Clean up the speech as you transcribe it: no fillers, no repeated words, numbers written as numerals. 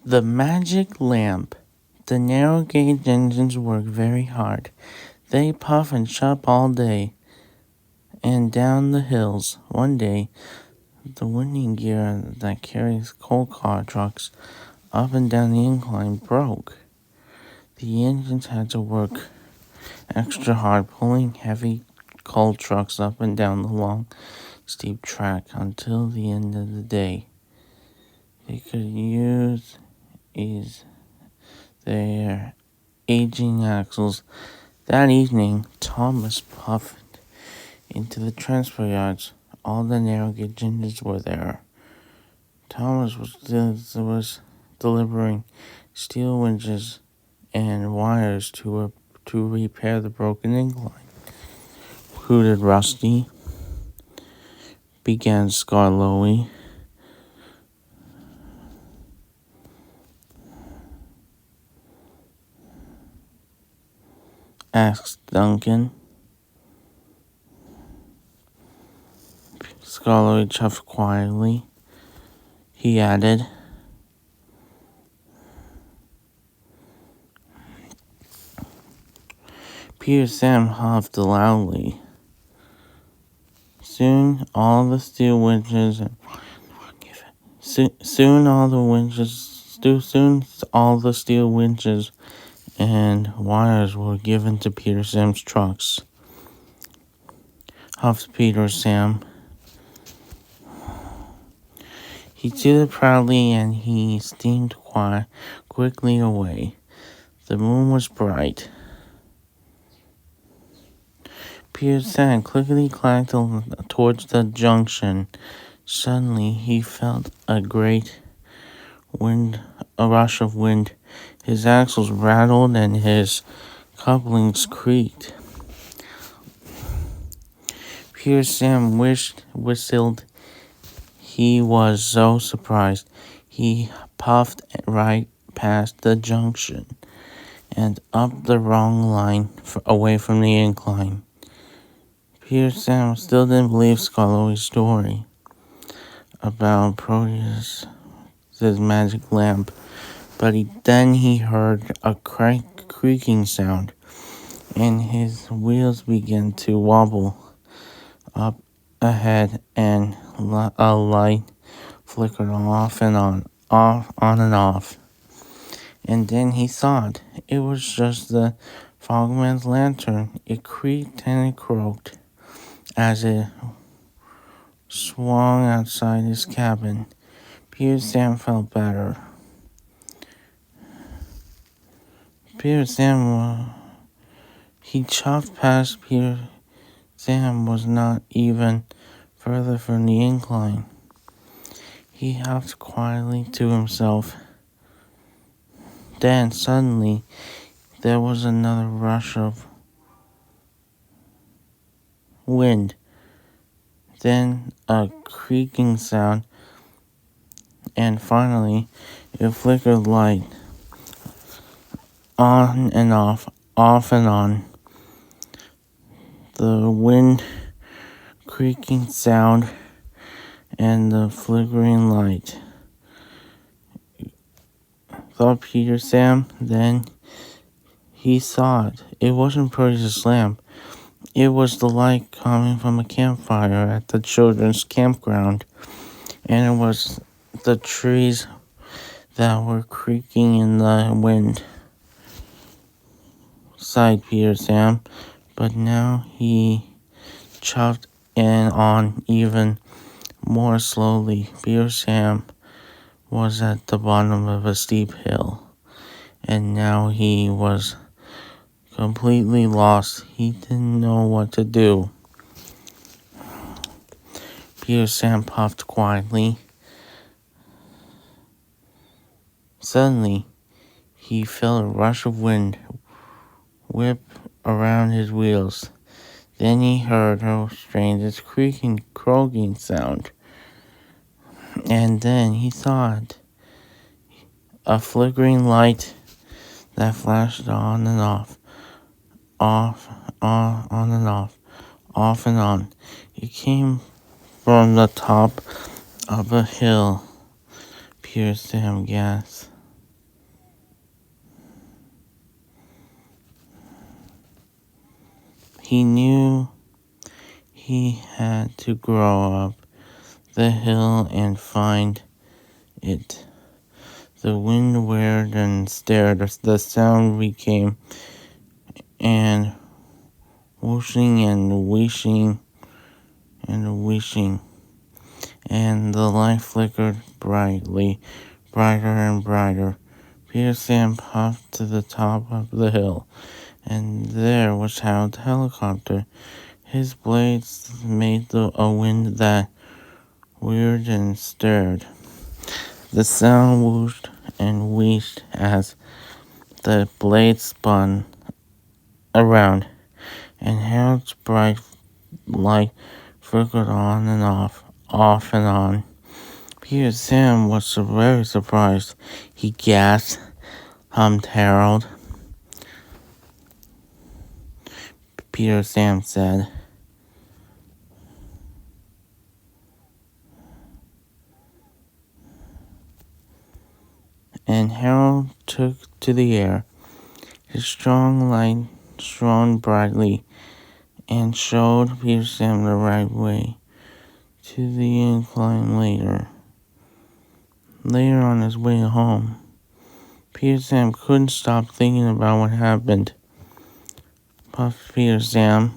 The magic lamp. The narrow gauge engines work very hard. They puff and chop all day and down the hills. One day, the winding gear that carries coal car trucks up and down the incline broke. The engines had to work extra hard, pulling heavy coal trucks up and down the long, steep track until the end of the day. They could use their aging axles. That evening, Thomas puffed into the transfer yards. All the narrow gauge engines were there. Thomas was delivering steel winches and wires to repair the broken incline. Hooted Rusty, began Scarlowy. Asked Duncan. Scarlowy chuffed quietly. He added, Peter Sam huffed loudly. Soon all the steel winches and wires were given to Peter Sam's trucks. Huffed Peter Sam. He tooted proudly and he steamed quickly away. The moon was bright. Peter Sam clickety-clacked towards the junction. Suddenly he felt a rush of wind. His axles rattled and his couplings creaked. Peter Sam whistled. He was so surprised. He puffed right past the junction and up the wrong line away from the incline. Peter Sam still didn't believe Scarlowy's story about Proteus's magic lamp, but then he heard a creaking sound, and his wheels began to wobble up ahead, and a light flickered off and on and off. And then he thought it was just the fogman's lantern. It creaked and it croaked as it swung outside his cabin. Peter Sam felt better. He chuffed past Peter Sam was not even further from the incline. He huffed quietly to himself. Then suddenly there was another rush of wind. Then a creaking sound, and finally a flickered light. On and off and on. The wind, creaking sound, and the flickering light. Thought Peter Sam. Then he saw it. It wasn't Proteus's lamp. It was the light coming from a campfire at the children's campground, and it was the trees that were creaking in the wind. Sighed Peter Sam, but now he chuffed on even more slowly. Peter Sam was at the bottom of a steep hill, and now he was completely lost. He didn't know what to do. Peter Sam puffed quietly. Suddenly, he felt a rush of wind whip around his wheels. Then he heard a strange creaking, croaking sound. And then he saw it. A flickering light that flashed on and off and off and on. It came from the top of a hill. Peter Sam gasped. He knew he had to grow up the hill and find it. The wind whirred and stared. The sound became and whooshing and wishing and wishing, and the light flickered brightly, brighter and brighter. Peter Sam puffed to the top of the hill, and there was Harold's helicopter. His blades made a wind that whirred and stirred. The sound whooshed and wheezed as the blades spun around, and Harold's bright light flickered on and off and on. Peter Sam was very surprised. He gasped, hummed Harold. Peter Sam said. And Harold took to the air. His strong light shone brightly and showed Peter Sam the right way to the incline later. Later on his way home, Peter Sam couldn't stop thinking about what happened. Puffed Peter Sam.